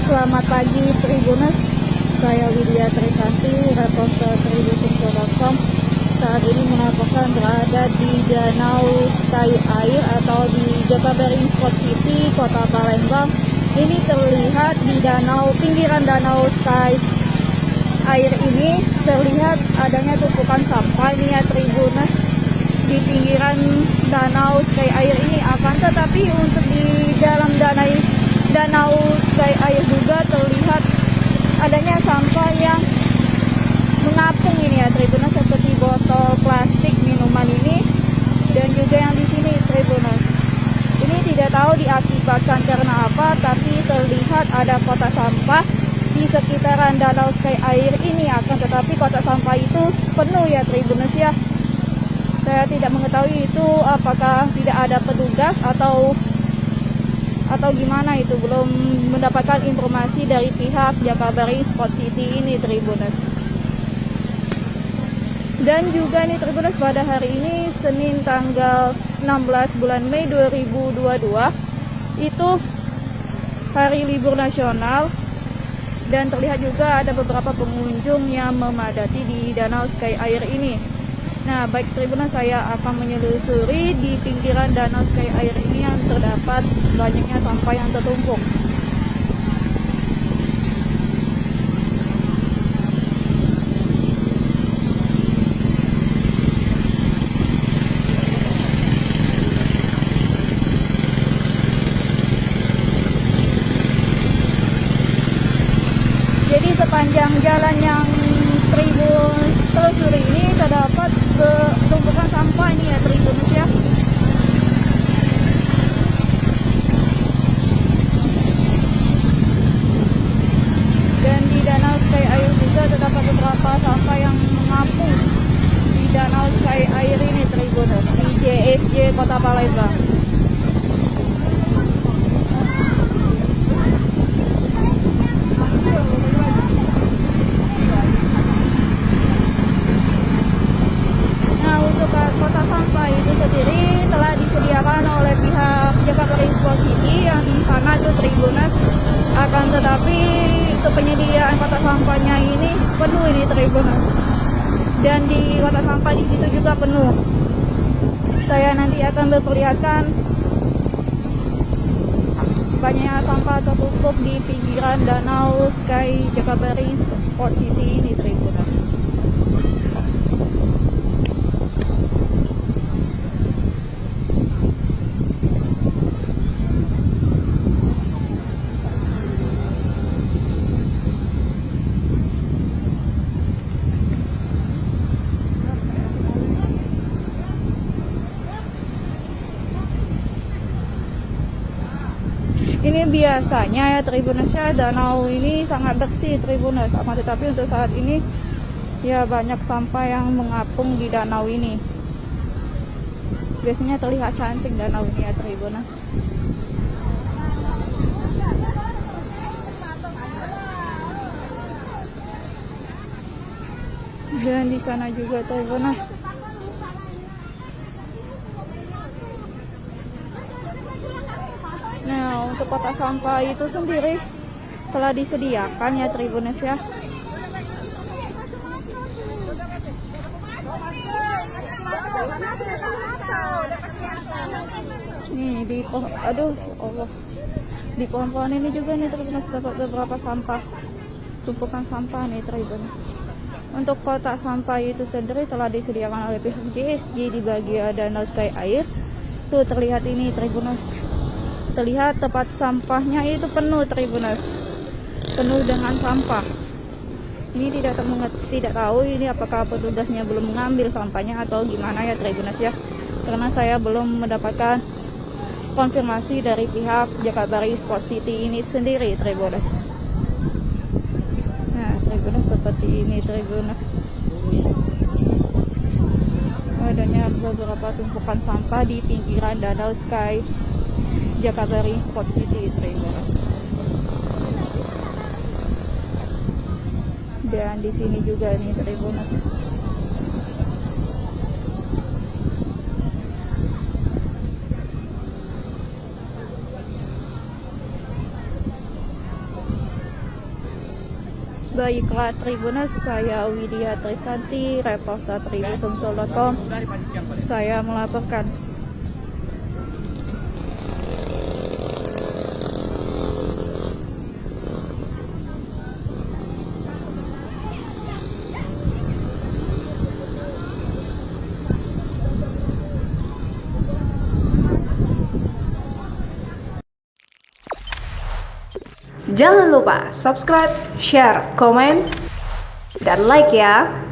Selamat pagi Tribuners, saya Widya Trisasih, reporter Tribun.com. Saat ini melaporkan berada di Danau Sky Air atau di Jakabaring Sport City, Kota Palembang. Ini terlihat di pinggiran Danau Sky Air ini terlihat adanya tumpukan sampah ini ya Tribuners di pinggiran Danau Sky Air ini. Akan tetapi untuk di dalam Danau Sky Air juga terlihat adanya sampah yang mengapung ini ya Tribuners, seperti botol plastik minuman ini dan juga yang di sini Tribuners. Ini tidak tahu diakibatkan karena apa, tapi terlihat ada kotak sampah di sekitaran Danau Sky Air ini. Akan tetapi kotak sampah itu penuh ya Tribuners ya. Saya tidak mengetahui itu apakah tidak ada petugas atau gimana, itu belum mendapatkan informasi dari pihak Jakabaring Sport City ini Tribuners. Dan juga nih Tribuners, pada hari ini Senin tanggal 16 bulan Mei 2022 itu hari libur nasional, dan terlihat juga ada beberapa pengunjung yang memadati di Danau Sky Air ini. Nah, baik Tribuners, saya akan menyelusuri di pinggiran Danau Sky Air ini yang terdapat banyaknya sampah yang tertumpuk. Jadi sepanjang jalan yang Tribun telusuri ini terdapat tumpukan sampah ini ya Tribuners ya. Dan di Danau Sky Air juga terdapat beberapa sampah yang mengapung di Danau Sky Air ini Tribuners, di JSJ Kota Palembang. Kota sampah itu sendiri telah disediakan oleh pihak Jakabaring Sport City yang di sana tuh Tribuners. Akan tetapi untuk penyediaan kota sampahnya ini penuh ini Tribuners. Dan di kota sampah di situ juga penuh. Saya nanti akan memperlihatkan banyak sampah tertumpuk di pinggiran Danau Sky Jakabaring Sport City ini Tribuners. Ini biasanya ya Tribuners ya, danau ini sangat bersih Tribuners, akan tetapi untuk saat ini ya banyak sampah yang mengapung di danau ini. Biasanya terlihat cantik danau ini ya Tribuners. Dan di sana juga Tribuners. Nah, untuk kotak sampah itu sendiri telah disediakan ya Tribuners ya. Nih di pohon-pohon ini juga nih Tribuners dapat beberapa sampah, tumpukan sampah nih Tribuners. Untuk kotak sampah itu sendiri telah disediakan oleh pihak JSJ di bagian Danau Sky Air. Tuh terlihat ini Tribuners. Terlihat tempat sampahnya itu penuh Tribuners, penuh dengan sampah. Ini tidak tahu ini apakah petugasnya belum mengambil sampahnya atau gimana ya Tribuners ya, karena saya belum mendapatkan konfirmasi dari pihak Jakabaring Sport City ini sendiri Tribuners. Nah Tribuners, seperti ini Tribuners, adanya beberapa tumpukan sampah di pinggiran Danau Sky Jakabaring Sport City Tribuners. Dan di sini juga nih Tribuners. Baiklah Tribuners, saya Widya Trisanti, reporter tribusumsel.com. Saya melaporkan. Jangan lupa subscribe, share, komen, dan like ya.